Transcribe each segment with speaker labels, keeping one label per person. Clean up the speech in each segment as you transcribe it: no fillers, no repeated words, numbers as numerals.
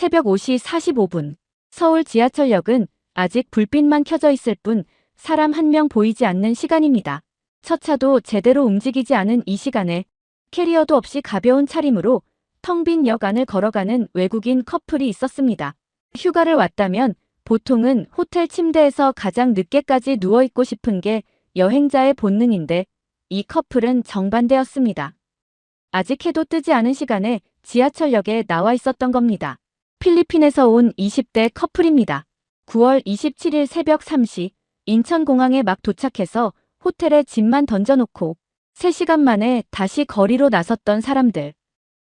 Speaker 1: 새벽 5시 45분. 서울 지하철역은 아직 불빛만 켜져 있을 뿐 사람 한 명 보이지 않는 시간입니다. 첫 차도 제대로 움직이지 않은 이 시간에 캐리어도 없이 가벼운 차림으로 텅 빈 역 안을 걸어가는 외국인 커플이 있었습니다. 휴가를 왔다면 보통은 호텔 침대에서 가장 늦게까지 누워있고 싶은 게 여행자의 본능인데 이 커플은 정반대였습니다. 아직 해도 뜨지 않은 시간에 지하철역에 나와 있었던 겁니다. 필리핀에서 온 20대 커플입니다. 9월 27일 새벽 3시 인천공항에 막 도착해서 호텔에 짐만 던져놓고 3시간 만에 다시 거리로 나섰던 사람들.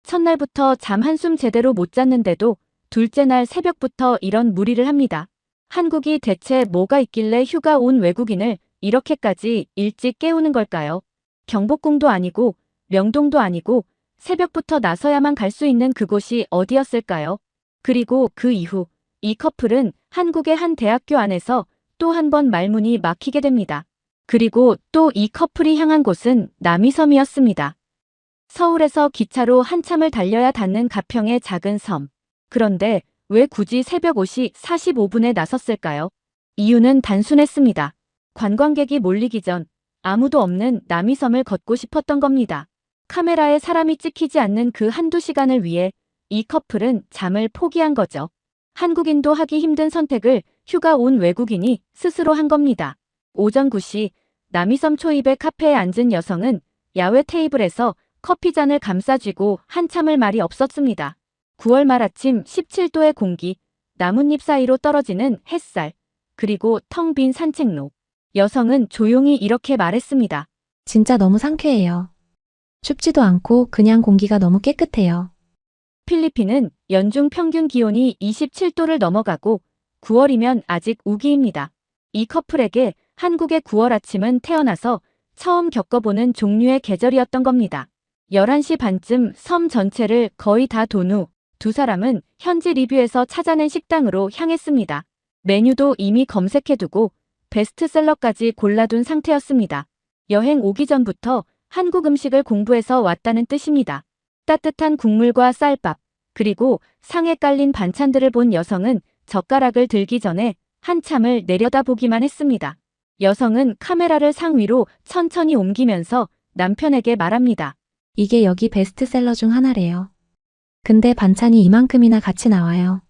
Speaker 1: 첫날부터 잠 한숨 제대로 못 잤는데도 둘째 날 새벽부터 이런 무리를 합니다. 한국이 대체 뭐가 있길래 휴가 온 외국인을 이렇게까지 일찍 깨우는 걸까요? 경복궁도 아니고 명동도 아니고 새벽부터 나서야만 갈 수 있는 그곳이 어디였을까요? 그리고 그 이후 이 커플은 한국의 한 대학교 안에서 또 한 번 말문이 막히게 됩니다. 그리고 또 이 커플이 향한 곳은 남이섬이었습니다. 서울에서 기차로 한참을 달려야 닿는 가평의 작은 섬. 그런데 왜 굳이 새벽 5시 45분에 나섰을까요? 이유는 단순했습니다. 관광객이 몰리기 전 아무도 없는 남이섬을 걷고 싶었던 겁니다. 카메라에 사람이 찍히지 않는 그 한두 시간을 위해 이 커플은 잠을 포기한 거죠. 한국인도 하기 힘든 선택을 휴가 온 외국인이 스스로 한 겁니다. 오전 9시 남이섬 초입의 카페에 앉은 여성은 야외 테이블에서 커피잔을 감싸쥐고 한참을 말이 없었습니다. 9월 말 아침 17도의 공기, 나뭇잎 사이로 떨어지는 햇살, 그리고 텅 빈 산책로. 여성은 조용히 이렇게 말했습니다.
Speaker 2: 진짜 너무 상쾌해요. 춥지도 않고 그냥 공기가 너무 깨끗해요.
Speaker 1: 필리핀은 연중 평균 기온이 27도를 넘어가고 9월이면 아직 우기입니다. 이 커플에게 한국의 9월 아침은 태어나서 처음 겪어보는 종류의 계절이었던 겁니다. 11시 반쯤 섬 전체를 거의 다 돈 후 두 사람은 현지 리뷰에서 찾아낸 식당으로 향했습니다. 메뉴도 이미 검색해두고 베스트셀러까지 골라둔 상태였습니다. 여행 오기 전부터 한국 음식을 공부해서 왔다는 뜻입니다. 따뜻한 국물과 쌀밥, 그리고 상에 깔린 반찬들을 본 여성은 젓가락을 들기 전에 한참을 내려다보기만 했습니다. 여성은 카메라를 상 위로 천천히 옮기면서 남편에게 말합니다.
Speaker 2: 이게 여기 베스트셀러 중 하나래요. 근데 반찬이 이만큼이나 같이 나와요.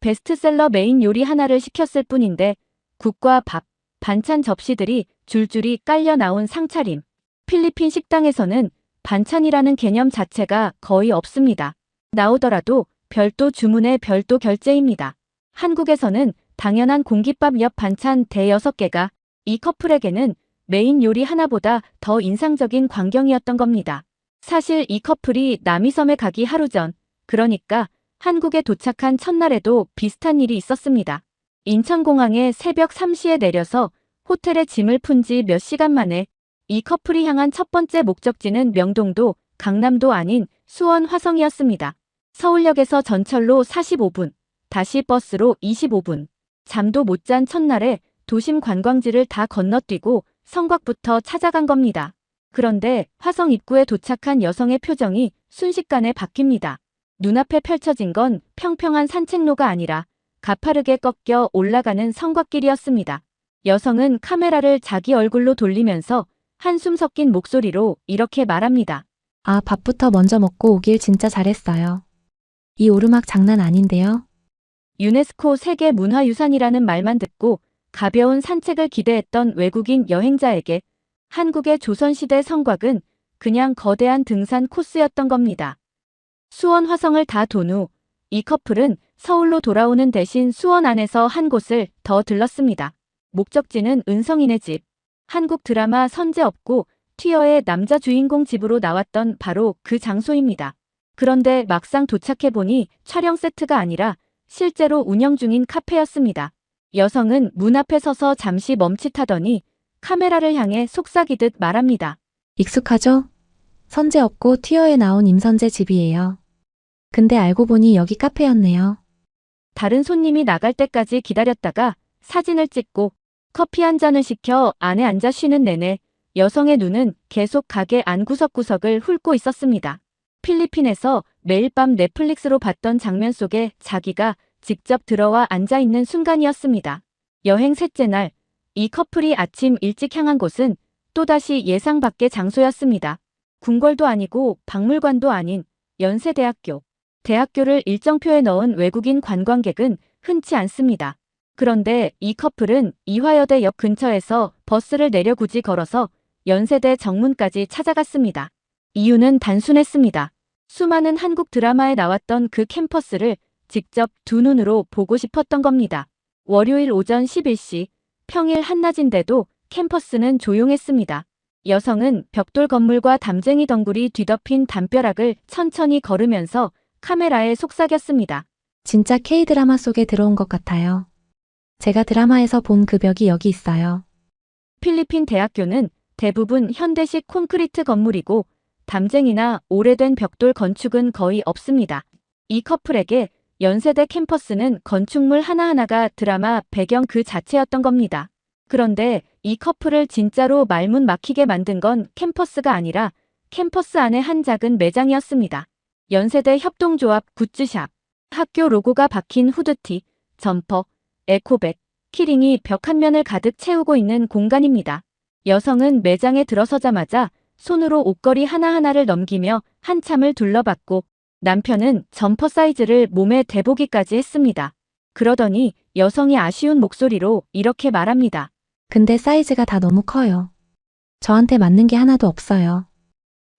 Speaker 1: 베스트셀러 메인 요리 하나를 시켰을 뿐인데 국과 밥, 반찬 접시들이 줄줄이 깔려 나온 상차림. 필리핀 식당에서는 반찬이라는 개념 자체가 거의 없습니다. 나오더라도 별도 주문에 별도 결제입니다. 한국에서는 당연한 공깃밥 옆 반찬 대여섯 개가 이 커플에게는 메인 요리 하나보다 더 인상적인 광경이었던 겁니다. 사실 이 커플이 남이섬에 가기 하루 전, 그러니까 한국에 도착한 첫날에도 비슷한 일이 있었습니다. 인천공항에 새벽 3시에 내려서 호텔에 짐을 푼 지 몇 시간 만에 이 커플이 향한 첫 번째 목적지는 명동도 강남도 아닌 수원 화성이었습니다. 서울역에서 전철로 45분, 다시 버스로 25분. 잠도 못 잔 첫날에 도심 관광지를 다 건너뛰고 성곽부터 찾아간 겁니다. 그런데 화성 입구에 도착한 여성의 표정이 순식간에 바뀝니다. 눈앞에 펼쳐진 건 평평한 산책로가 아니라 가파르게 꺾여 올라가는 성곽길이었습니다. 여성은 카메라를 자기 얼굴로 돌리면서 한숨 섞인 목소리로 이렇게 말합니다.
Speaker 2: 아, 밥부터 먼저 먹고 오길 진짜 잘했어요. 이 오르막 장난 아닌데요?
Speaker 1: 유네스코 세계문화유산이라는 말만 듣고 가벼운 산책을 기대했던 외국인 여행자에게 한국의 조선시대 성곽은 그냥 거대한 등산 코스였던 겁니다. 수원 화성을 다 돈 후 이 커플은 서울로 돌아오는 대신 수원 안에서 한 곳을 더 들렀습니다. 목적지는 은성이네 집. 한국 드라마 선제 없고 튀어의 남자 주인공 집으로 나왔던 바로 그 장소입니다. 그런데 막상 도착해보니 촬영 세트가 아니라 실제로 운영 중인 카페였습니다. 여성은 문 앞에 서서 잠시 멈칫하더니 카메라를 향해 속삭이듯 말합니다.
Speaker 2: 익숙하죠? 선재 없고 튀어에 나온 임선재 집이에요. 근데 알고 보니 여기 카페였네요.
Speaker 1: 다른 손님이 나갈 때까지 기다렸다가 사진을 찍고 커피 한 잔을 시켜 안에 앉아 쉬는 내내 여성의 눈은 계속 가게 안 구석구석을 훑고 있었습니다. 필리핀에서 매일 밤 넷플릭스로 봤던 장면 속에 자기가 직접 들어와 앉아 있는 순간이었습니다. 여행 셋째 날, 이 커플이 아침 일찍 향한 곳은 또다시 예상 밖의 장소였습니다. 궁궐도 아니고 박물관도 아닌 연세대학교. 대학교를 일정표에 넣은 외국인 관광객은 흔치 않습니다. 그런데 이 커플은 이화여대 역 근처에서 버스를 내려 굳이 걸어서 연세대 정문까지 찾아갔습니다. 이유는 단순했습니다. 수많은 한국 드라마에 나왔던 그 캠퍼스를 직접 두 눈으로 보고 싶었던 겁니다. 월요일 오전 11시, 평일 한낮인데도 캠퍼스는 조용했습니다. 여성은 벽돌 건물과 담쟁이 덩굴이 뒤덮인 담벼락을 천천히 걸으면서 카메라에 속삭였습니다.
Speaker 2: 진짜 K-드라마 속에 들어온 것 같아요. 제가 드라마에서 본 그 벽이 여기 있어요.
Speaker 1: 필리핀 대학교는 대부분 현대식 콘크리트 건물이고 담쟁이나 오래된 벽돌 건축은 거의 없습니다. 이 커플에게 연세대 캠퍼스는 건축물 하나하나가 드라마 배경 그 자체였던 겁니다. 그런데 이 커플을 진짜로 말문 막히게 만든 건 캠퍼스가 아니라 캠퍼스 안의 한 작은 매장이었습니다. 연세대 협동조합 굿즈샵, 학교 로고가 박힌 후드티, 점퍼, 에코백, 키링이 벽 한 면을 가득 채우고 있는 공간입니다. 여성은 매장에 들어서자마자 손으로 옷걸이 하나하나를 넘기며 한참을 둘러봤고 남편은 점퍼 사이즈를 몸에 대보기까지 했습니다. 그러더니 여성이 아쉬운 목소리로 이렇게 말합니다.
Speaker 2: 근데 사이즈가 다 너무 커요. 저한테 맞는 게 하나도 없어요.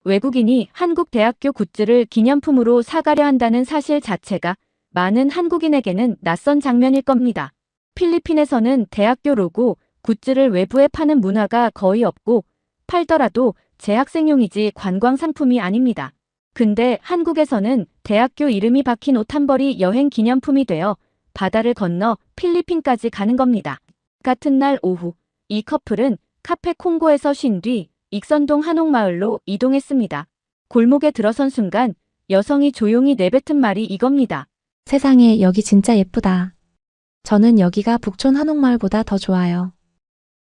Speaker 1: 외국인이 한국 대학교 굿즈를 기념품으로 사가려 한다는 사실 자체가 많은 한국인에게는 낯선 장면일 겁니다. 필리핀에서는 대학교 로고, 굿즈를 외부에 파는 문화가 거의 없고 팔더라도 재학생용이지 관광 상품이 아닙니다. 근데 한국에서는 대학교 이름이 박힌 옷 한 벌이 여행 기념품이 되어 바다를 건너 필리핀까지 가는 겁니다. 같은 날 오후, 이 커플은 카페 콩고에서 쉰 뒤 익선동 한옥마을로 이동했습니다. 골목에 들어선 순간 여성이 조용히 내뱉은 말이 이겁니다.
Speaker 2: 세상에 여기 진짜 예쁘다. 저는 여기가 북촌 한옥마을보다 더 좋아요.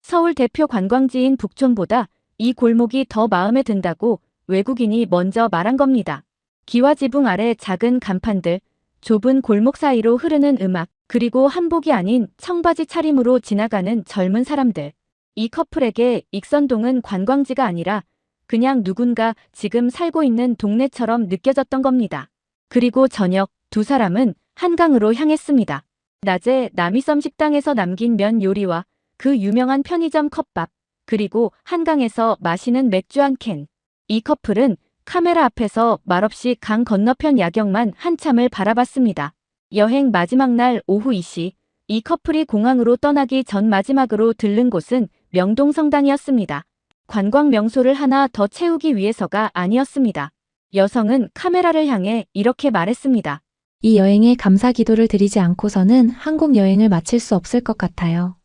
Speaker 1: 서울 대표 관광지인 북촌보다 이 골목이 더 마음에 든다고 외국인이 먼저 말한 겁니다. 기와 지붕 아래 작은 간판들, 좁은 골목 사이로 흐르는 음악, 그리고 한복이 아닌 청바지 차림으로 지나가는 젊은 사람들. 이 커플에게 익선동은 관광지가 아니라 그냥 누군가 지금 살고 있는 동네처럼 느껴졌던 겁니다. 그리고 저녁 두 사람은 한강으로 향했습니다. 낮에 남이섬 식당에서 남긴 면 요리와 그 유명한 편의점 컵밥, 그리고 한강에서 마시는 맥주 한 캔. 이 커플은 카메라 앞에서 말없이 강 건너편 야경만 한참을 바라봤습니다. 여행 마지막 날 오후 2시, 이 커플이 공항으로 떠나기 전 마지막으로 들른 곳은 명동성당이었습니다. 관광 명소를 하나 더 채우기 위해서가 아니었습니다. 여성은 카메라를 향해 이렇게 말했습니다.
Speaker 2: 이 여행에 감사 기도를 드리지 않고서는 한국 여행을 마칠 수 없을 것 같아요.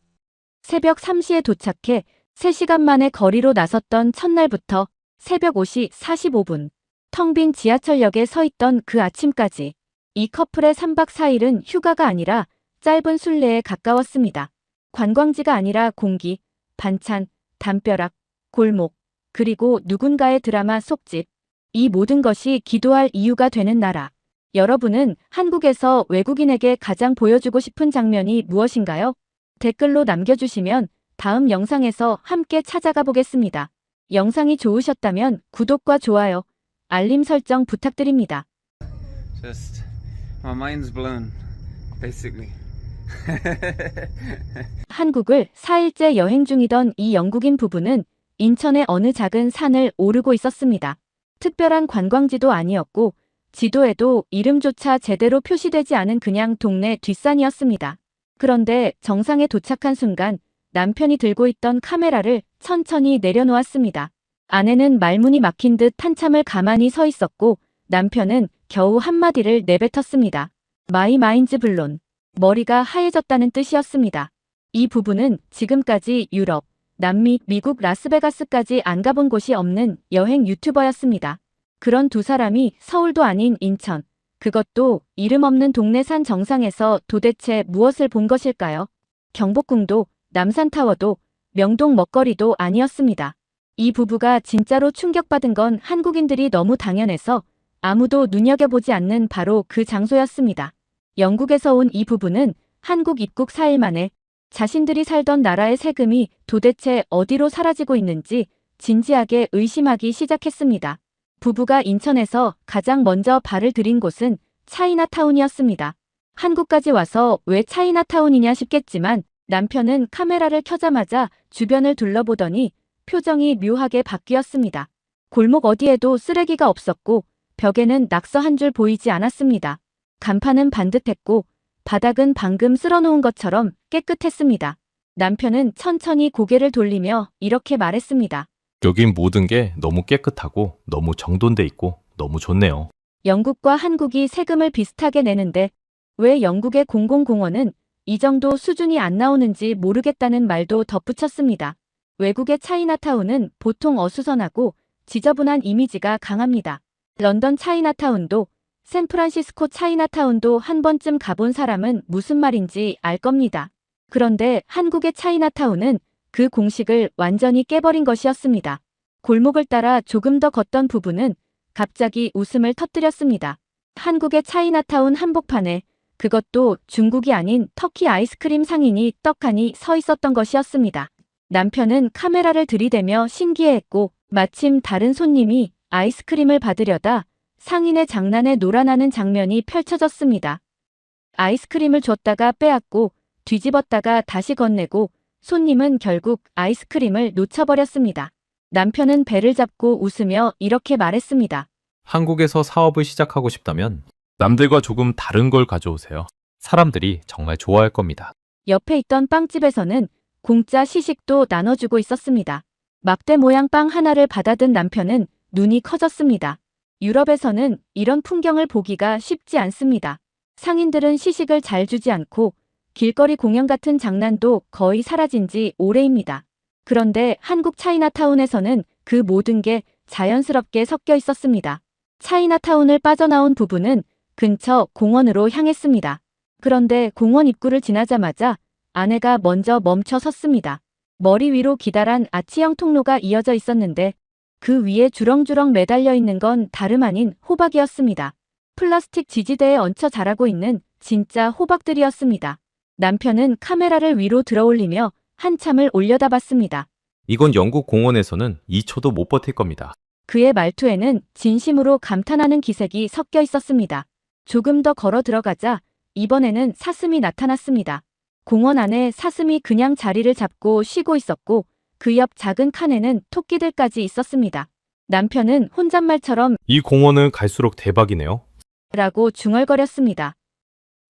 Speaker 1: 새벽 3시에 도착해 3시간 만에 거리로 나섰던 첫날부터 새벽 5시 45분, 텅 빈 지하철역에 서 있던 그 아침까지 이 커플의 3박 4일은 휴가가 아니라 짧은 순례에 가까웠습니다. 관광지가 아니라 공기, 반찬, 담벼락, 골목, 그리고 누군가의 드라마 속집. 이 모든 것이 기도할 이유가 되는 나라. 여러분은 한국에서 외국인에게 가장 보여주고 싶은 장면이 무엇인가요? 댓글로 남겨주시면 다음 영상에서 함께 찾아가 보겠습니다. 영상이 좋으셨다면 구독과 좋아요, 알림 설정 부탁드립니다.
Speaker 3: Just my mind's blown, basically.
Speaker 1: 한국을 4일째 여행 중이던 이 영국인 부부는 인천의 어느 작은 산을 오르고 있었습니다. 특별한 관광지도 아니었고 지도에도 이름조차 제대로 표시되지 않은 그냥 동네 뒷산이었습니다. 그런데 정상에 도착한 순간 남편이 들고 있던 카메라를 천천히 내려놓았습니다. 아내는 말문이 막힌 듯 한참을 가만히 서 있었고 남편은 겨우 한마디를 내뱉었습니다. 마이 마인즈 블론. 머리가 하얘졌다는 뜻이었습니다. 이 부부는 지금까지 유럽, 남미, 미국 라스베가스까지 안 가본 곳이 없는 여행 유튜버였습니다. 그런 두 사람이 서울도 아닌 인천, 그것도 이름 없는 동네 산 정상에서 도대체 무엇을 본 것일까요? 경복궁도, 남산타워도, 명동 먹거리도 아니었습니다. 이 부부가 진짜로 충격받은 건 한국인들이 너무 당연해서 아무도 눈여겨보지 않는 바로 그 장소였습니다. 영국에서 온 이 부부는 한국 입국 4일 만에 자신들이 살던 나라의 세금이 도대체 어디로 사라지고 있는지 진지하게 의심하기 시작했습니다. 부부가 인천에서 가장 먼저 발을 들인 곳은 차이나타운이었습니다. 한국까지 와서 왜 차이나타운이냐 싶겠지만 남편은 카메라를 켜자마자 주변을 둘러보더니 표정이 묘하게 바뀌었습니다. 골목 어디에도 쓰레기가 없었고 벽에는 낙서 한 줄 보이지 않았습니다. 간판은 반듯했고 바닥은 방금 쓸어놓은 것처럼 깨끗했습니다. 남편은 천천히 고개를 돌리며 이렇게 말했습니다.
Speaker 4: 여긴 모든 게 너무 깨끗하고 너무 정돈돼 있고 너무 좋네요.
Speaker 1: 영국과 한국이 세금을 비슷하게 내는데 왜 영국의 공공공원은 이 정도 수준이 안 나오는지 모르겠다는 말도 덧붙였습니다. 외국의 차이나타운은 보통 어수선하고 지저분한 이미지가 강합니다. 런던 차이나타운도 샌프란시스코 차이나타운도 한 번쯤 가본 사람은 무슨 말인지 알 겁니다. 그런데 한국의 차이나타운은 그 공식을 완전히 깨버린 것이었습니다. 골목을 따라 조금 더 걷던 부부는 갑자기 웃음을 터뜨렸습니다. 한국의 차이나타운 한복판에 그것도 중국이 아닌 터키 아이스크림 상인이 떡하니 서 있었던 것이었습니다. 남편은 카메라를 들이대며 신기해했고 마침 다른 손님이 아이스크림을 받으려다 상인의 장난에 놀아나는 장면이 펼쳐졌습니다. 아이스크림을 줬다가 빼앗고 뒤집었다가 다시 건네고 손님은 결국 아이스크림을 놓쳐버렸습니다. 남편은 배를 잡고 웃으며 이렇게 말했습니다.
Speaker 4: 한국에서 사업을 시작하고 싶다면 남들과 조금 다른 걸 가져오세요. 사람들이 정말 좋아할 겁니다.
Speaker 1: 옆에 있던 빵집에서는 공짜 시식도 나눠주고 있었습니다. 막대 모양 빵 하나를 받아든 남편은 눈이 커졌습니다. 유럽에서는 이런 풍경을 보기가 쉽지 않습니다. 상인들은 시식을 잘 주지 않고 길거리 공연 같은 장난도 거의 사라진 지 오래입니다. 그런데 한국 차이나타운에서는 그 모든 게 자연스럽게 섞여 있었습니다. 차이나타운을 빠져나온 부부는 근처 공원으로 향했습니다. 그런데 공원 입구를 지나자마자 아내가 먼저 멈춰 섰습니다. 머리 위로 기다란 아치형 통로가 이어져 있었는데 그 위에 주렁주렁 매달려 있는 건 다름 아닌 호박이었습니다. 플라스틱 지지대에 얹혀 자라고 있는 진짜 호박들이었습니다. 남편은 카메라를 위로 들어올리며 한참을 올려다봤습니다.
Speaker 4: 이건 영국 공원에서는 2초도 못 버틸 겁니다.
Speaker 1: 그의 말투에는 진심으로 감탄하는 기색이 섞여 있었습니다. 조금 더 걸어 들어가자 이번에는 사슴이 나타났습니다. 공원 안에 사슴이 그냥 자리를 잡고 쉬고 있었고 그 옆 작은 칸에는 토끼들까지 있었습니다. 남편은 혼잣말처럼
Speaker 4: 이 공원은 갈수록 대박이네요.
Speaker 1: 라고 중얼거렸습니다.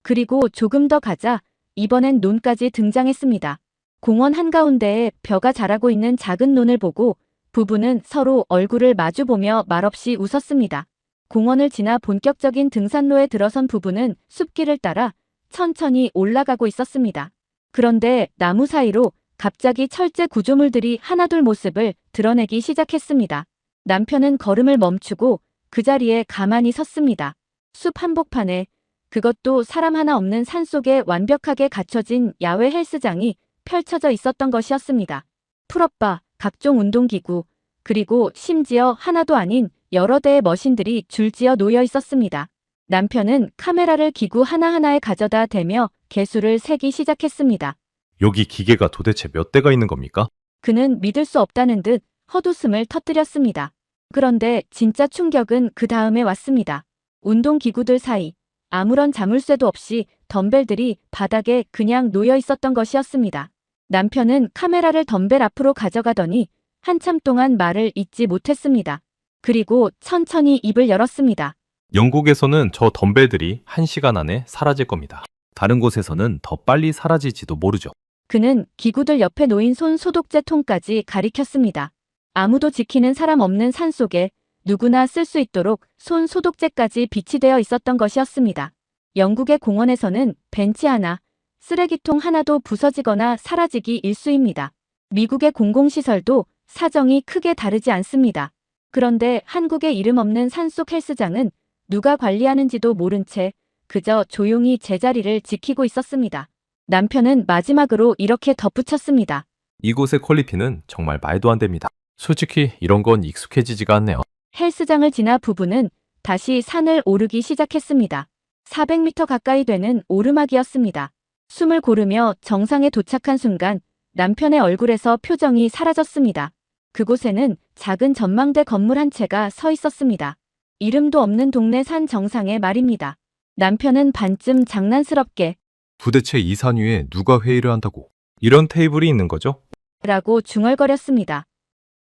Speaker 1: 그리고 조금 더 가자 이번엔 논까지 등장했습니다. 공원 한가운데에 벼가 자라고 있는 작은 논을 보고 부부는 서로 얼굴을 마주보며 말없이 웃었습니다. 공원을 지나 본격적인 등산로에 들어선 부부는 숲길을 따라 천천히 올라가고 있었습니다. 그런데 나무 사이로 갑자기 철제 구조물들이 하나둘 모습을 드러내기 시작했습니다. 남편은 걸음을 멈추고 그 자리에 가만히 섰습니다. 숲 한복판에 그것도 사람 하나 없는 산속에 완벽하게 갖춰진 야외 헬스장이 펼쳐져 있었던 것이었습니다. 풀업바, 각종 운동기구, 그리고 심지어 하나도 아닌 여러 대의 머신들이 줄지어 놓여 있었습니다. 남편은 카메라를 기구 하나하나에 가져다 대며 개수를 세기 시작했습니다.
Speaker 4: 여기 기계가 도대체 몇 대가 있는 겁니까?
Speaker 1: 그는 믿을 수 없다는 듯 헛웃음을 터뜨렸습니다. 그런데 진짜 충격은 그 다음에 왔습니다. 운동기구들 사이 아무런 자물쇠도 없이 덤벨들이 바닥에 그냥 놓여 있었던 것이었습니다. 남편은 카메라를 덤벨 앞으로 가져가더니 한참 동안 말을 잇지 못했습니다. 그리고 천천히 입을 열었습니다.
Speaker 4: 영국에서는 저 덤벨들이 1시간 안에 사라질 겁니다. 다른 곳에서는 더 빨리 사라질지도 모르죠.
Speaker 1: 그는 기구들 옆에 놓인 손 소독제 통까지 가리켰습니다. 아무도 지키는 사람 없는 산속에 누구나 쓸 수 있도록 손 소독제까지 비치되어 있었던 것이었습니다. 영국의 공원에서는 벤치 하나, 쓰레기통 하나도 부서지거나 사라지기 일쑤입니다. 미국의 공공시설도 사정이 크게 다르지 않습니다. 그런데 한국의 이름 없는 산속 헬스장은 누가 관리하는지도 모른 채 그저 조용히 제자리를 지키고 있었습니다. 남편은 마지막으로 이렇게 덧붙였습니다.
Speaker 4: 이곳의 퀄리티는 정말 말도 안 됩니다. 솔직히 이런 건 익숙해지지가 않네요.
Speaker 1: 헬스장을 지나 부부는 다시 산을 오르기 시작했습니다. 400m 가까이 되는 오르막이었습니다. 숨을 고르며 정상에 도착한 순간 남편의 얼굴에서 표정이 사라졌습니다. 그곳에는 작은 전망대 건물 한 채가 서 있었습니다. 이름도 없는 동네 산 정상에 말입니다. 남편은 반쯤 장난스럽게
Speaker 4: 도대체 이 산 위에 누가 회의를 한다고 이런 테이블이 있는 거죠?
Speaker 1: 라고 중얼거렸습니다.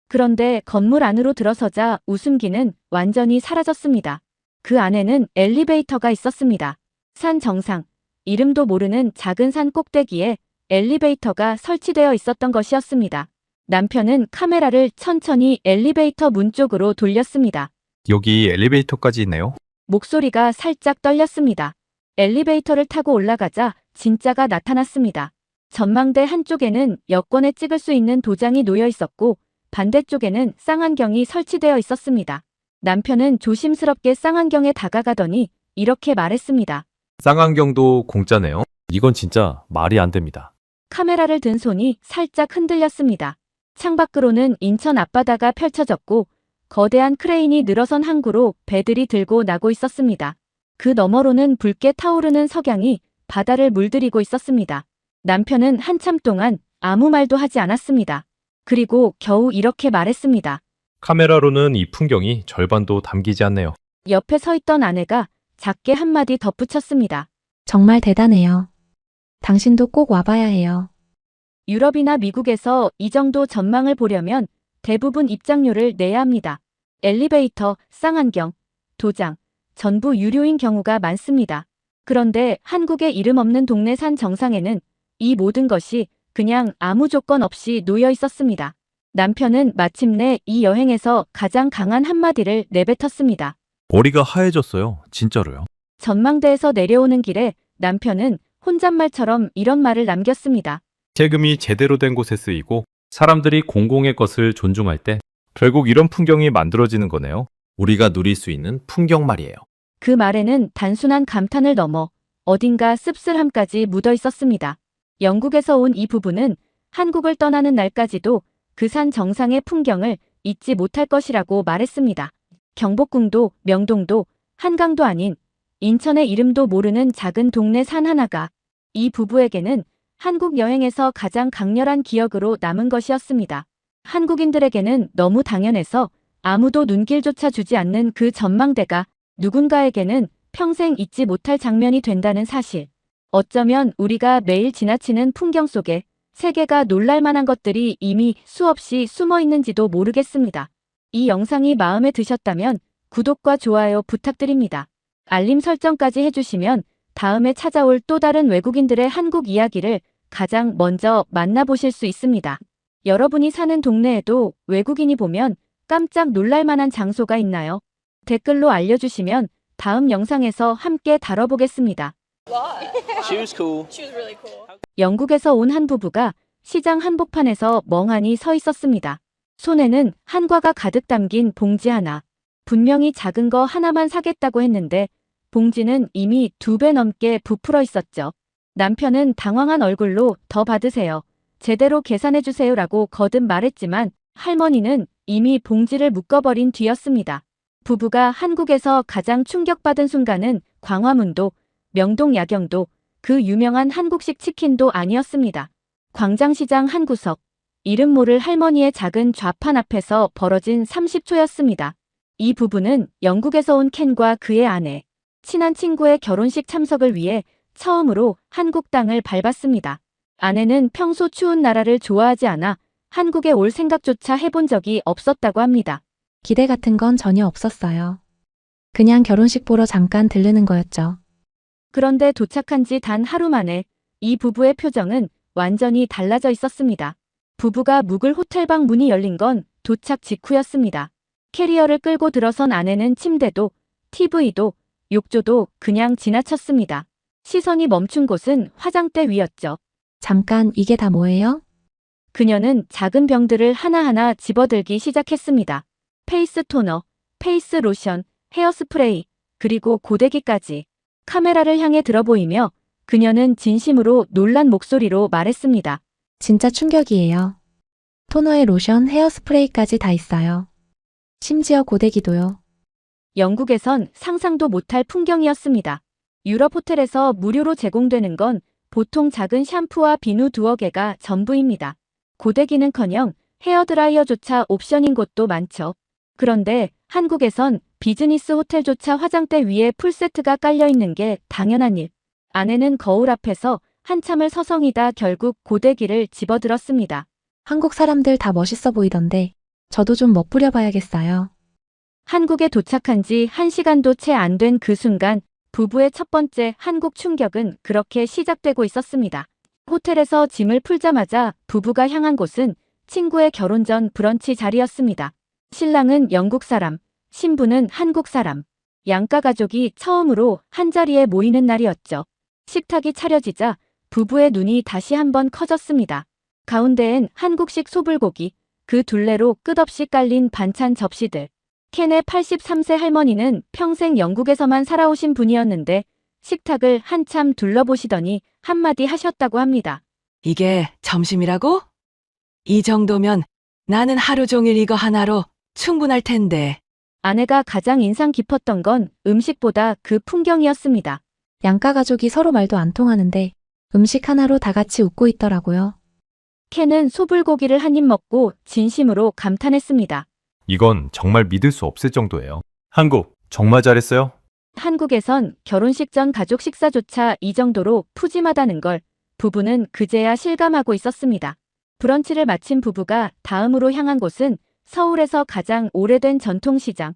Speaker 1: 그런데 건물 안으로 들어서자 웃음기는 완전히 사라졌습니다. 그 안에는 엘리베이터가 있었습니다. 산 정상, 이름도 모르는 작은 산 꼭대기에 엘리베이터가 설치되어 있었던 것이었습니다. 남편은 카메라를 천천히 엘리베이터 문 쪽으로 돌렸습니다.
Speaker 4: 여기 엘리베이터까지 있네요.
Speaker 1: 목소리가 살짝 떨렸습니다. 엘리베이터를 타고 올라가자 진짜가 나타났습니다. 전망대 한쪽에는 여권에 찍을 수 있는 도장이 놓여 있었고 반대쪽에는 쌍안경이 설치되어 있었습니다. 남편은 조심스럽게 쌍안경에 다가가더니 이렇게 말했습니다.
Speaker 4: 쌍안경도 공짜네요. 이건 진짜 말이 안 됩니다.
Speaker 1: 카메라를 든 손이 살짝 흔들렸습니다. 창밖으로는 인천 앞바다가 펼쳐졌고 거대한 크레인이 늘어선 항구로 배들이 들고 나고 있었습니다. 그 너머로는 붉게 타오르는 석양이 바다를 물들이고 있었습니다. 남편은 한참 동안 아무 말도 하지 않았습니다. 그리고 겨우 이렇게 말했습니다.
Speaker 4: 카메라로는 이 풍경이 절반도 담기지 않네요.
Speaker 1: 옆에 서 있던 아내가 작게 한마디 덧붙였습니다.
Speaker 2: 정말 대단해요. 당신도 꼭 와봐야 해요.
Speaker 1: 유럽이나 미국에서 이 정도 전망을 보려면 대부분 입장료를 내야 합니다. 엘리베이터, 쌍안경, 도장, 전부 유료인 경우가 많습니다. 그런데 한국의 이름 없는 동네 산 정상에는 이 모든 것이 그냥 아무 조건 없이 놓여 있었습니다. 남편은 마침내 이 여행에서 가장 강한 한마디를 내뱉었습니다.
Speaker 4: 머리가 하얘졌어요. 진짜로요.
Speaker 1: 전망대에서 내려오는 길에 남편은 혼잣말처럼 이런 말을 남겼습니다.
Speaker 4: 세금이 제대로 된 곳에 쓰이고 사람들이 공공의 것을 존중할 때 결국 이런 풍경이 만들어지는 거네요. 우리가 누릴 수 있는 풍경 말이에요.
Speaker 1: 그 말에는 단순한 감탄을 넘어 어딘가 씁쓸함까지 묻어 있었습니다. 영국에서 온 이 부부는 한국을 떠나는 날까지도 그 산 정상의 풍경을 잊지 못할 것이라고 말했습니다. 경복궁도 명동도 한강도 아닌 인천의 이름도 모르는 작은 동네 산 하나가 이 부부에게는 한국 여행에서 가장 강렬한 기억으로 남은 것이었습니다. 한국인들에게는 너무 당연해서 아무도 눈길조차 주지 않는 그 전망대가 누군가에게는 평생 잊지 못할 장면이 된다는 사실. 어쩌면 우리가 매일 지나치는 풍경 속에 세계가 놀랄만한 것들이 이미 수없이 숨어 있는지도 모르겠습니다. 이 영상이 마음에 드셨다면 구독과 좋아요 부탁드립니다. 알림 설정까지 해주시면 다음에 찾아올 또 다른 외국인들의 한국 이야기를 가장 먼저 만나보실 수 있습니다. 여러분이 사는 동네에도 외국인이 보면 깜짝 놀랄만한 장소가 있나요? 댓글로 알려주시면 다음 영상에서 함께 다뤄보겠습니다.
Speaker 5: She was cool. She was really cool.
Speaker 1: 영국에서 온 한 부부가 시장 한복판에서 멍하니 서 있었습니다. 손에는 한과가 가득 담긴 봉지 하나. 분명히 작은 거 하나만 사겠다고 했는데 봉지는 이미 2배 넘게 부풀어 있었죠. 남편은 당황한 얼굴로 더 받으세요. 제대로 계산해주세요 라고 거듭 말했지만 할머니는 이미 봉지를 묶어버린 뒤였습니다. 부부가 한국에서 가장 충격받은 순간은 광화문도 명동 야경도 그 유명한 한국식 치킨도 아니었습니다. 광장시장 한 구석, 이름 모를 할머니의 작은 좌판 앞에서 벌어진 30초였습니다. 이 부부는 영국에서 온 켄과 그의 아내, 친한 친구의 결혼식 참석을 위해 처음으로 한국 땅을 밟았습니다. 아내는 평소 추운 나라를 좋아하지 않아 한국에 올 생각조차 해본 적이 없었다고 합니다.
Speaker 2: 기대 같은 건 전혀 없었어요. 그냥 결혼식 보러 잠깐 들르는 거였죠.
Speaker 1: 그런데 도착한 지 단 하루 만에 이 부부의 표정은 완전히 달라져 있었습니다. 부부가 묵을 호텔방 문이 열린 건 도착 직후였습니다. 캐리어를 끌고 들어선 아내는 침대도, TV도, 욕조도 그냥 지나쳤습니다. 시선이 멈춘 곳은 화장대 위였죠.
Speaker 2: 잠깐, 이게 다 뭐예요?
Speaker 1: 그녀는 작은 병들을 하나하나 집어들기 시작했습니다. 페이스 토너, 페이스 로션, 헤어스프레이, 그리고 고데기까지. 카메라를 향해 들어보이며 그녀는 진심으로 놀란 목소리로 말했습니다.
Speaker 2: 진짜 충격이에요. 토너에 로션, 헤어스프레이까지 다 있어요. 심지어 고데기도요.
Speaker 1: 영국에선 상상도 못할 풍경이었습니다. 유럽 호텔에서 무료로 제공되는 건 보통 작은 샴푸와 비누 두어 개가 전부입니다. 고데기는커녕 헤어드라이어조차 옵션인 곳도 많죠. 그런데 한국에선 비즈니스 호텔조차 화장대 위에 풀세트가 깔려 있는 게 당연한 일. 아내는 거울 앞에서 한참을 서성이다 결국 고데기를 집어들었습니다.
Speaker 2: 한국 사람들 다 멋있어 보이던데 저도 좀 멋부려 봐야겠어요.
Speaker 1: 한국에 도착한 지 1시간도 채 안 된 그 순간 부부의 첫 번째 한국 충격은 그렇게 시작되고 있었습니다. 호텔에서 짐을 풀자마자 부부가 향한 곳은 친구의 결혼 전 브런치 자리였습니다. 신랑은 영국 사람, 신부는 한국 사람. 양가 가족이 처음으로 한자리에 모이는 날이었죠. 식탁이 차려지자 부부의 눈이 다시 한번 커졌습니다. 가운데엔 한국식 소불고기, 그 둘레로 끝없이 깔린 반찬 접시들. 켄의 83세 할머니는 평생 영국에서만 살아오신 분이었는데 식탁을 한참 둘러보시더니 한마디 하셨다고 합니다.
Speaker 6: 이게 점심이라고? 이 정도면 나는 하루 종일 이거 하나로 충분할 텐데.
Speaker 1: 아내가 가장 인상 깊었던 건 음식보다 그 풍경이었습니다.
Speaker 2: 양가 가족이 서로 말도 안 통하는데 음식 하나로 다 같이 웃고 있더라고요.
Speaker 1: 켄은 소불고기를 한 입 먹고 진심으로 감탄했습니다.
Speaker 4: 이건 정말 믿을 수 없을 정도예요. 한국, 정말 잘했어요.
Speaker 1: 한국에선 결혼식 전 가족 식사조차 이 정도로 푸짐하다는 걸 부부는 그제야 실감하고 있었습니다. 브런치를 마친 부부가 다음으로 향한 곳은 서울에서 가장 오래된 전통시장,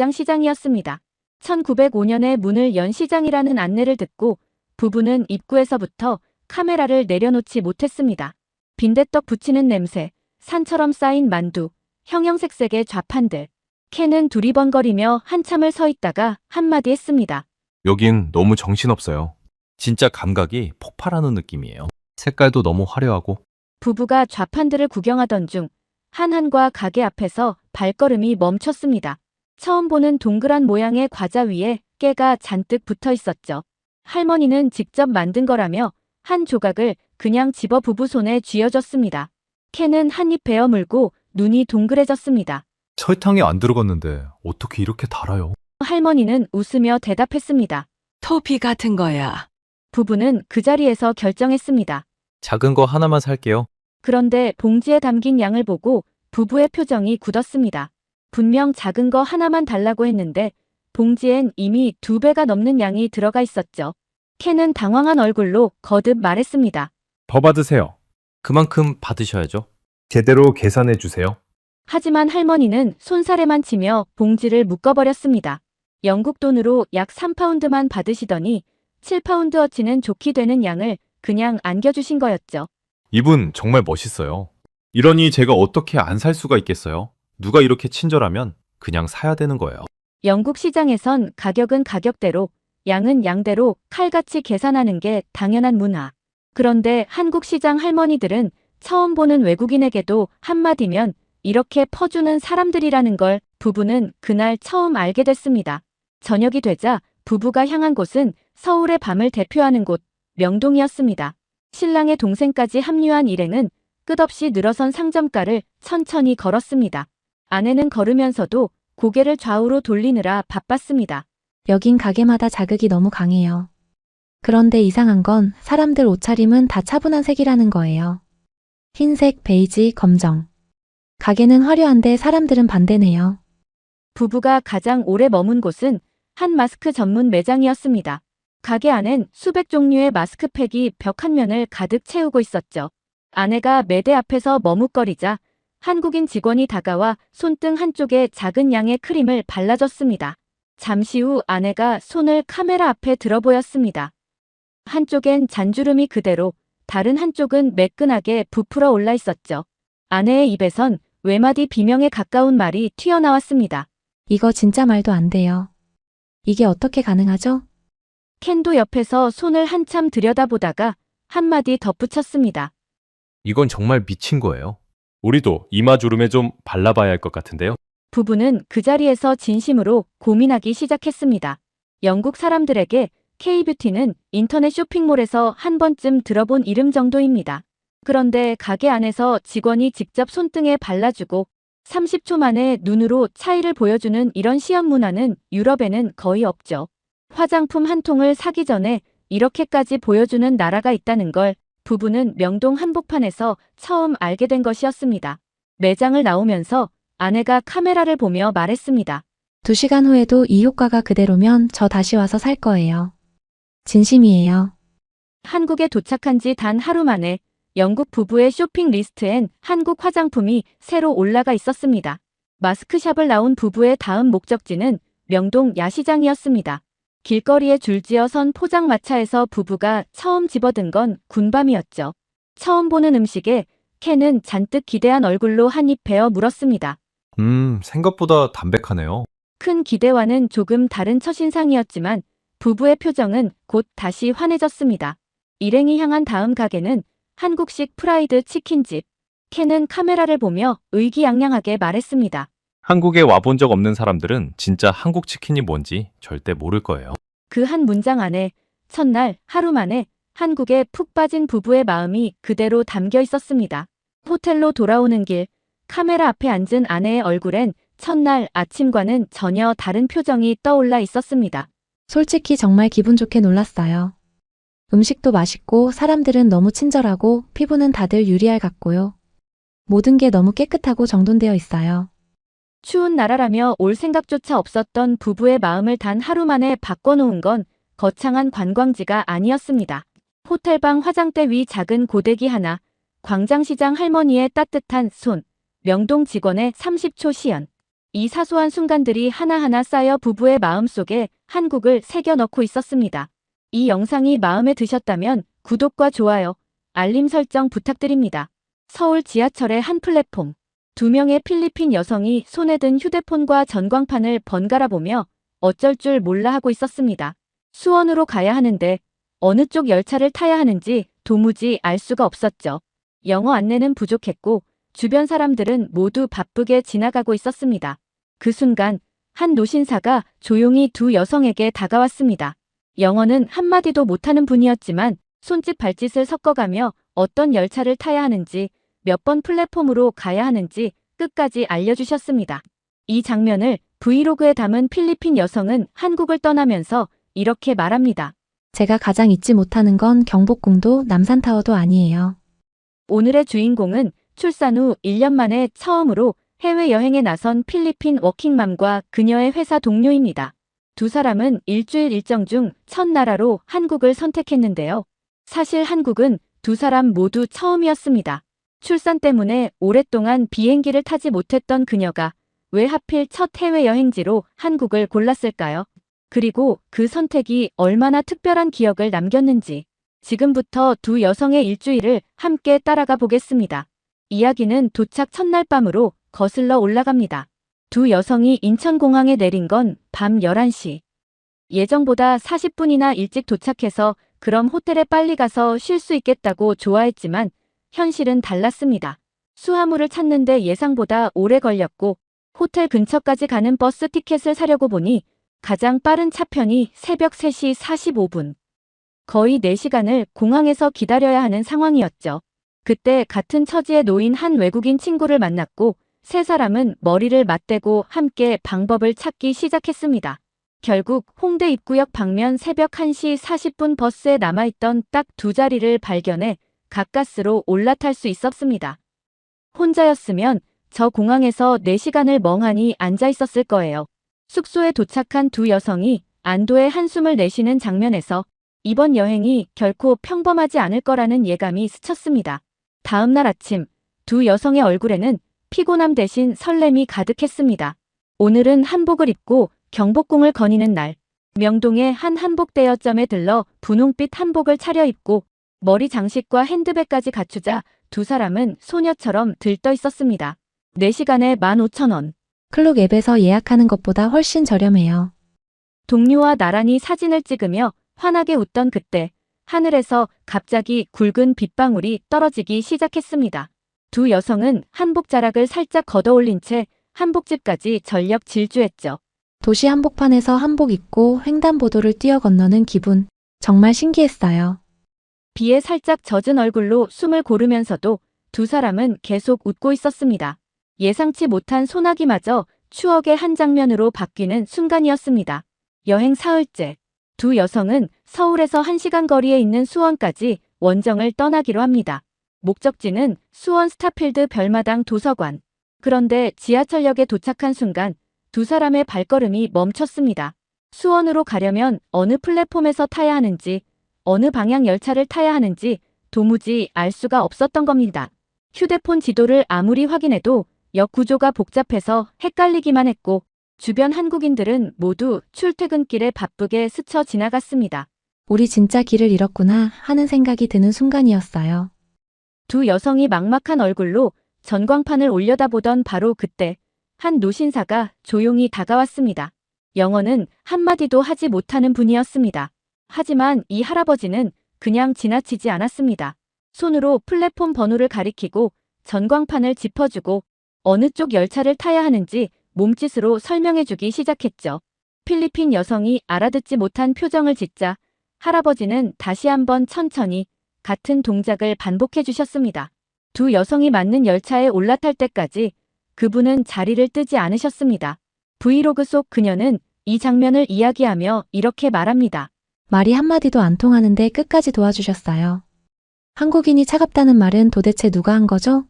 Speaker 1: 광장시장이었습니다. 1905년에 문을 연 시장이라는 안내를 듣고 부부는 입구에서부터 카메라를 내려놓지 못했습니다. 빈대떡 부치는 냄새, 산처럼 쌓인 만두, 형형색색의 좌판들. 켄은 두리번거리며 한참을 서 있다가 한마디 했습니다.
Speaker 4: 여긴 너무 정신없어요. 진짜 감각이 폭발하는 느낌이에요. 색깔도 너무 화려하고.
Speaker 1: 부부가 좌판들을 구경하던 중 한한과 가게 앞에서 발걸음이 멈췄습니다. 처음 보는 동그란 모양의 과자 위에 깨가 잔뜩 붙어 있었죠. 할머니는 직접 만든 거라며 한 조각을 그냥 집어 부부 손에 쥐어줬습니다. 켄은 한 입 베어 물고 눈이 동그래졌습니다.
Speaker 4: 설탕이 안 들어갔는데 어떻게 이렇게 달아요?
Speaker 1: 할머니는 웃으며 대답했습니다.
Speaker 6: 토피 같은 거야.
Speaker 1: 부부는 그 자리에서 결정했습니다.
Speaker 4: 작은 거 하나만 살게요.
Speaker 1: 그런데 봉지에 담긴 양을 보고 부부의 표정이 굳었습니다. 분명 작은 거 하나만 달라고 했는데 봉지엔 이미 2배가 넘는 양이 들어가 있었죠. 켄은 당황한 얼굴로 거듭 말했습니다.
Speaker 4: 더 받으세요. 그만큼 받으셔야죠. 제대로 계산해 주세요.
Speaker 1: 하지만 할머니는 손사래만 치며 봉지를 묶어버렸습니다. 영국 돈으로 약 3파운드만 받으시더니 7파운드어치는 좋게 되는 양을 그냥 안겨주신 거였죠.
Speaker 4: 이분 정말 멋있어요. 이러니 제가 어떻게 안 살 수가 있겠어요? 누가 이렇게 친절하면 그냥 사야 되는 거예요.
Speaker 1: 영국 시장에선 가격은 가격대로, 양은 양대로 칼같이 계산하는 게 당연한 문화. 그런데 한국 시장 할머니들은 처음 보는 외국인에게도 한마디면 이렇게 퍼주는 사람들이라는 걸 부부는 그날 처음 알게 됐습니다. 저녁이 되자 부부가 향한 곳은 서울의 밤을 대표하는 곳, 명동이었습니다. 신랑의 동생까지 합류한 일행은 끝없이 늘어선 상점가를 천천히 걸었습니다. 아내는 걸으면서도 고개를 좌우로 돌리느라 바빴습니다.
Speaker 2: 여긴 가게마다 자극이 너무 강해요. 그런데 이상한 건 사람들 옷차림은 다 차분한 색이라는 거예요. 흰색, 베이지, 검정. 가게는 화려한데 사람들은 반대네요.
Speaker 1: 부부가 가장 오래 머문 곳은 한 마스크 전문 매장이었습니다. 가게 안엔 수백 종류의 마스크팩이 벽 한 면을 가득 채우고 있었죠. 아내가 매대 앞에서 머뭇거리자 한국인 직원이 다가와 손등 한쪽에 작은 양의 크림을 발라줬습니다. 잠시 후 아내가 손을 카메라 앞에 들어 보였습니다. 한쪽엔 잔주름이 그대로, 다른 한쪽은 매끈하게 부풀어 올라 있었죠. 아내의 입에선 외마디 비명에 가까운 말이 튀어나왔습니다.
Speaker 2: 이거 진짜 말도 안 돼요. 이게 어떻게 가능하죠?
Speaker 1: 켄도 옆에서 손을 한참 들여다보다가 한마디 덧붙였습니다.
Speaker 4: 이건 정말 미친 거예요. 우리도 이마주름에 좀 발라봐야 할 것 같은데요.
Speaker 1: 부부는 그 자리에서 진심으로 고민하기 시작했습니다. 영국 사람들에게 K-뷰티는 인터넷 쇼핑몰에서 한 번쯤 들어본 이름 정도입니다. 그런데 가게 안에서 직원이 직접 손등에 발라주고 30초 만에 눈으로 차이를 보여주는 이런 시험 문화는 유럽에는 거의 없죠. 화장품 한 통을 사기 전에 이렇게까지 보여주는 나라가 있다는 걸 부부는 명동 한복판에서 처음 알게 된 것이었습니다. 매장을 나오면서 아내가 카메라를 보며 말했습니다.
Speaker 2: 2시간 후에도 이 효과가 그대로면 저 다시 와서 살 거예요. 진심이에요.
Speaker 1: 한국에 도착한 지 단 하루 만에 영국 부부의 쇼핑 리스트엔 한국 화장품이 새로 올라가 있었습니다. 마스크샵을 나온 부부의 다음 목적지는 명동 야시장이었습니다. 길거리에 줄지어 선 포장마차에서 부부가 처음 집어든 건 군밤이었죠. 처음 보는 음식에 켄은 잔뜩 기대한 얼굴로 한 입 베어 물었습니다.
Speaker 4: 생각보다 담백하네요.
Speaker 1: 큰 기대와는 조금 다른 첫인상이었지만 부부의 표정은 곧 다시 환해졌습니다. 일행이 향한 다음 가게는 한국식 프라이드 치킨집. 켄은 카메라를 보며 의기양양하게 말했습니다.
Speaker 4: 한국에 와본 적 없는 사람들은 진짜 한국 치킨이 뭔지 절대 모를 거예요.
Speaker 1: 그 한 문장 안에 첫날 하루 만에 한국에 푹 빠진 부부의 마음이 그대로 담겨 있었습니다. 호텔로 돌아오는 길, 카메라 앞에 앉은 아내의 얼굴엔 첫날 아침과는 전혀 다른 표정이 떠올라 있었습니다.
Speaker 2: 솔직히 정말 기분 좋게 놀랐어요. 음식도 맛있고 사람들은 너무 친절하고 피부는 다들 유리알 같고요. 모든 게 너무 깨끗하고 정돈되어 있어요.
Speaker 1: 추운 나라라며 올 생각조차 없었던 부부의 마음을 단 하루 만에 바꿔놓은 건 거창한 관광지가 아니었습니다. 호텔방 화장대 위 작은 고데기 하나, 광장시장 할머니의 따뜻한 손, 명동 직원의 30초 시연. 이 사소한 순간들이 하나하나 쌓여 부부의 마음속에 한국을 새겨 넣고 있었습니다. 이 영상이 마음에 드셨다면 구독과 좋아요, 알림 설정 부탁드립니다. 서울 지하철의 한 플랫폼. 2명의 필리핀 여성이 손에 든 휴대폰과 전광판을 번갈아 보며 어쩔 줄 몰라 하고 있었습니다. 수원으로 가야 하는데 어느 쪽 열차를 타야 하는지 도무지 알 수가 없었죠. 영어 안내는 부족했고 주변 사람들은 모두 바쁘게 지나가고 있었습니다. 그 순간 한 노신사가 조용히 두 여성에게 다가왔습니다. 영어는 한마디도 못하는 분이었지만 손짓 발짓을 섞어가며 어떤 열차를 타야 하는지 몇 번 플랫폼으로 가야 하는지 끝까지 알려주셨습니다. 이 장면을 브이로그에 담은 필리핀 여성은 한국을 떠나면서 이렇게 말합니다.
Speaker 2: 제가 가장 잊지 못하는 건 경복궁도 남산타워도 아니에요.
Speaker 1: 오늘의 주인공은 출산 후 1년 만에 처음으로 해외여행에 나선 필리핀 워킹맘과 그녀의 회사 동료입니다. 두 사람은 일주일 일정 중 첫 나라로 한국을 선택했는데요. 사실 한국은 두 사람 모두 처음이었습니다. 출산 때문에 오랫동안 비행기를 타지 못했던 그녀가 왜 하필 첫 해외여행지로 한국을 골랐을까요? 그리고 그 선택이 얼마나 특별한 기억을 남겼는지 지금부터 두 여성의 일주일을 함께 따라가 보겠습니다. 이야기는 도착 첫날 밤으로 거슬러 올라갑니다. 두 여성이 인천공항에 내린 건 밤 11시. 예정보다 40분이나 일찍 도착해서 그럼 호텔에 빨리 가서 쉴 수 있겠다고 좋아했지만 현실은 달랐습니다. 수화물을 찾는데 예상보다 오래 걸렸고 호텔 근처까지 가는 버스 티켓을 사려고 보니 가장 빠른 차편이 새벽 3시 45분. 거의 4시간을 공항에서 기다려야 하는 상황이었죠. 그때 같은 처지에 놓인 한 외국인 친구를 만났고 세 사람은 머리를 맞대고 함께 방법을 찾기 시작했습니다. 결국 홍대 입구역 방면 새벽 1시 40분 버스에 남아있던 딱 2자리를 발견해 가까스로 올라탈 수 있었습니다. 혼자였으면 저 공항에서 4시간을 멍하니 앉아 있었을 거예요. 숙소에 도착한 두 여성이 안도의 한숨을 내쉬는 장면에서 이번 여행이 결코 평범하지 않을 거라는 예감이 스쳤습니다. 다음 날 아침, 두 여성의 얼굴에는 피곤함 대신 설렘이 가득했습니다. 오늘은 한복을 입고 경복궁을 거니는 날. 명동의 한 한복 대여점에 들러 분홍빛 한복을 차려입고 머리 장식과 핸드백까지 갖추자 두 사람은 소녀처럼 들떠 있었습니다. 4시간에 15,000원.
Speaker 2: 클록 앱에서 예약하는 것보다 훨씬 저렴해요.
Speaker 1: 동료와 나란히 사진을 찍으며 환하게 웃던 그때 하늘에서 갑자기 굵은 빗방울이 떨어지기 시작했습니다. 두 여성은 한복 자락을 살짝 걷어올린 채 한복집까지 전력 질주했죠.
Speaker 2: 도시 한복판에서 한복 입고 횡단보도를 뛰어 건너는 기분. 정말 신기했어요.
Speaker 1: 비에 살짝 젖은 얼굴로 숨을 고르면서도 두 사람은 계속 웃고 있었습니다. 예상치 못한 소나기마저 추억의 한 장면으로 바뀌는 순간이었습니다. 여행 사흘째. 두 여성은 서울에서 1시간 거리에 있는 수원까지 원정을 떠나기로 합니다. 목적지는 수원 스타필드 별마당 도서관. 그런데 지하철역에 도착한 순간 두 사람의 발걸음이 멈췄습니다. 수원으로 가려면 어느 플랫폼에서 타야 하는지, 어느 방향 열차를 타야 하는지 도무지 알 수가 없었던 겁니다. 휴대폰 지도를 아무리 확인해도 역 구조가 복잡해서 헷갈리기만 했고, 주변 한국인들은 모두 출퇴근길에 바쁘게 스쳐 지나갔습니다.
Speaker 2: 우리 진짜 길을 잃었구나 하는 생각이 드는 순간이었어요.
Speaker 1: 두 여성이 막막한 얼굴로 전광판을 올려다보던 바로 그때 한 노신사가 조용히 다가왔습니다. 영어는 한마디도 하지 못하는 분이었습니다. 하지만 이 할아버지는 그냥 지나치지 않았습니다. 손으로 플랫폼 번호를 가리키고 전광판을 짚어주고 어느 쪽 열차를 타야 하는지 몸짓으로 설명해주기 시작했죠. 필리핀 여성이 알아듣지 못한 표정을 짓자 할아버지는 다시 한번 천천히 같은 동작을 반복해 주셨습니다. 두 여성이 맞는 열차에 올라탈 때까지 그분은 자리를 뜨지 않으셨습니다. 브이로그 속 그녀는 이 장면을 이야기하며 이렇게 말합니다.
Speaker 2: 말이 한마디도 안 통하는데 끝까지 도와주셨어요. 한국인이 차갑다는 말은 도대체 누가 한 거죠?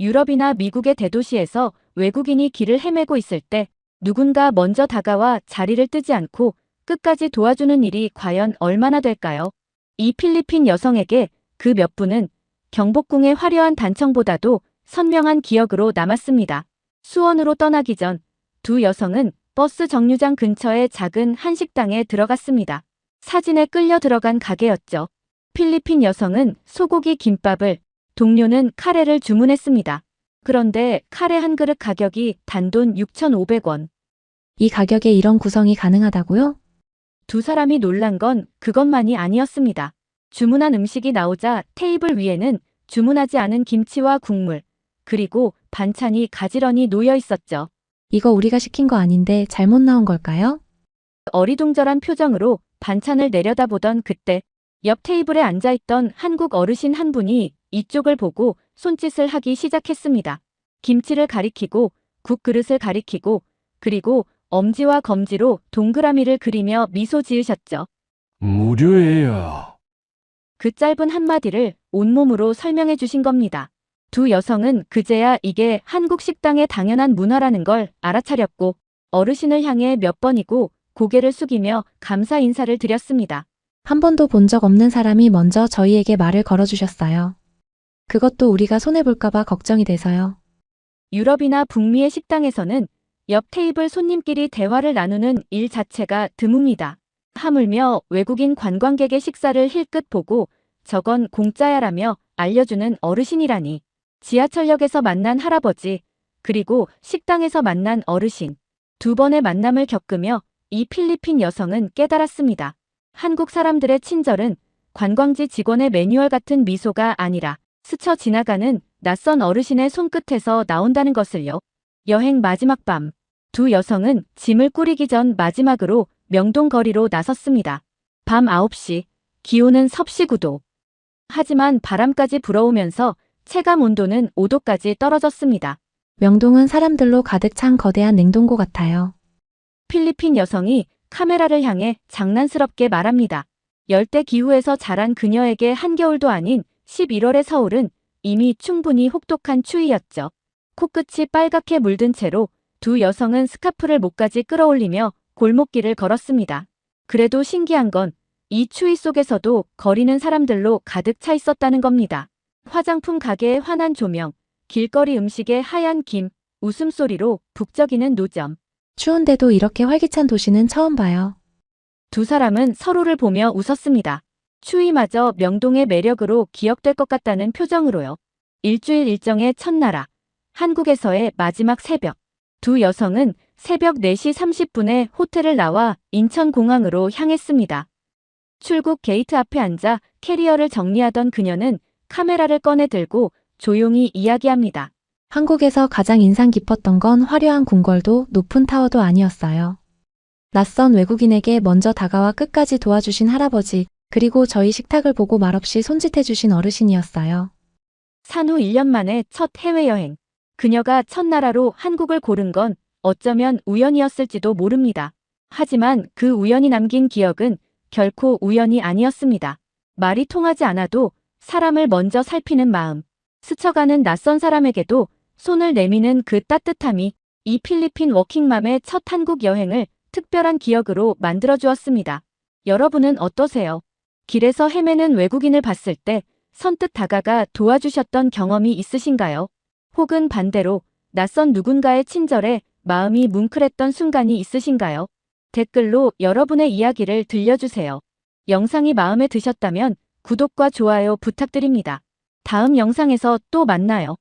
Speaker 1: 유럽이나 미국의 대도시에서 외국인이 길을 헤매고 있을 때 누군가 먼저 다가와 자리를 뜨지 않고 끝까지 도와주는 일이 과연 얼마나 될까요? 이 필리핀 여성에게 그 몇 분은 경복궁의 화려한 단청보다도 선명한 기억으로 남았습니다. 수원으로 떠나기 전 두 여성은 버스 정류장 근처의 작은 한식당에 들어갔습니다. 사진에 끌려 들어간 가게였죠. 필리핀 여성은 소고기 김밥을, 동료는 카레를 주문했습니다. 그런데 카레 한 그릇 가격이 단돈 6,500원.
Speaker 2: 이 가격에 이런 구성이 가능하다고요?
Speaker 1: 두 사람이 놀란 건 그것만이 아니었습니다. 주문한 음식이 나오자 테이블 위에는 주문하지 않은 김치와 국물, 그리고 반찬이 가지런히 놓여 있었죠.
Speaker 2: 이거 우리가 시킨 거 아닌데 잘못 나온 걸까요?
Speaker 1: 어리둥절한 표정으로 반찬을 내려다보던 그때 옆 테이블에 앉아있던 한국 어르신 한 분이 이쪽을 보고 손짓을 하기 시작했습니다. 김치를 가리키고 국 그릇을 가리키고 그리고 엄지와 검지로 동그라미를 그리며 미소 지으셨죠.
Speaker 7: 무료예요.
Speaker 1: 그 짧은 한마디를 온몸으로 설명해 주신 겁니다. 두 여성은 그제야 이게 한국 식당의 당연한 문화라는 걸 알아차렸고 어르신을 향해 몇 번이고 고개를 숙이며 감사 인사를 드렸습니다.
Speaker 2: 한 번도 본 적 없는 사람이 먼저 저희에게 말을 걸어주셨어요. 그것도 우리가 손해볼까봐 걱정이 돼서요.
Speaker 1: 유럽이나 북미의 식당에서는 옆 테이블 손님끼리 대화를 나누는 일 자체가 드뭅니다. 하물며 외국인 관광객의 식사를 힐끗 보고 저건 공짜야라며 알려주는 어르신이라니. 지하철역에서 만난 할아버지, 그리고 식당에서 만난 어르신. 두 번의 만남을 겪으며 이 필리핀 여성은 깨달았습니다. 한국 사람들의 친절은 관광지 직원의 매뉴얼 같은 미소가 아니라 스쳐 지나가는 낯선 어르신의 손끝에서 나온다는 것을요. 여행 마지막 밤, 두 여성은 짐을 꾸리기 전 마지막으로 명동 거리로 나섰습니다. 밤 9시, 기온은 섭씨 9도. 하지만 바람까지 불어오면서 체감 온도는 5도까지 떨어졌습니다.
Speaker 2: 명동은 사람들로 가득 찬 거대한 냉동고 같아요.
Speaker 1: 필리핀 여성이 카메라를 향해 장난스럽게 말합니다. 열대 기후에서 자란 그녀에게 한겨울도 아닌 11월의 서울은 이미 충분히 혹독한 추위였죠. 코끝이 빨갛게 물든 채로 두 여성은 스카프를 목까지 끌어올리며 골목길을 걸었습니다. 그래도 신기한 건 이 추위 속에서도 거리는 사람들로 가득 차 있었다는 겁니다. 화장품 가게의 환한 조명, 길거리 음식의 하얀 김, 웃음소리로 북적이는 노점.
Speaker 2: 추운데도 이렇게 활기찬 도시는 처음 봐요.
Speaker 1: 두 사람은 서로를 보며 웃었습니다. 추위마저 명동의 매력으로 기억될 것 같다는 표정으로요. 일주일 일정의 첫나라, 한국에서의 마지막 새벽. 두 여성은 새벽 4시 30분에 호텔을 나와 인천공항으로 향했습니다. 출국 게이트 앞에 앉아 캐리어를 정리하던 그녀는 카메라를 꺼내 들고 조용히 이야기합니다.
Speaker 2: 한국에서 가장 인상 깊었던 건 화려한 궁궐도 높은 타워도 아니었어요. 낯선 외국인에게 먼저 다가와 끝까지 도와주신 할아버지, 그리고 저희 식탁을 보고 말없이 손짓해주신 어르신이었어요.
Speaker 1: 산후 1년 만에 첫 해외여행. 그녀가 첫나라로 한국을 고른 건 어쩌면 우연이었을지도 모릅니다. 하지만 그 우연이 남긴 기억은 결코 우연이 아니었습니다. 말이 통하지 않아도 사람을 먼저 살피는 마음, 스쳐가는 낯선 사람에게도 손을 내미는 그 따뜻함이 이 필리핀 워킹맘의 첫 한국 여행을 특별한 기억으로 만들어주었습니다. 여러분은 어떠세요? 길에서 헤매는 외국인을 봤을 때 선뜻 다가가 도와주셨던 경험이 있으신가요? 혹은 반대로 낯선 누군가의 친절에 마음이 뭉클했던 순간이 있으신가요? 댓글로 여러분의 이야기를 들려주세요. 영상이 마음에 드셨다면 구독과 좋아요 부탁드립니다. 다음 영상에서 또 만나요.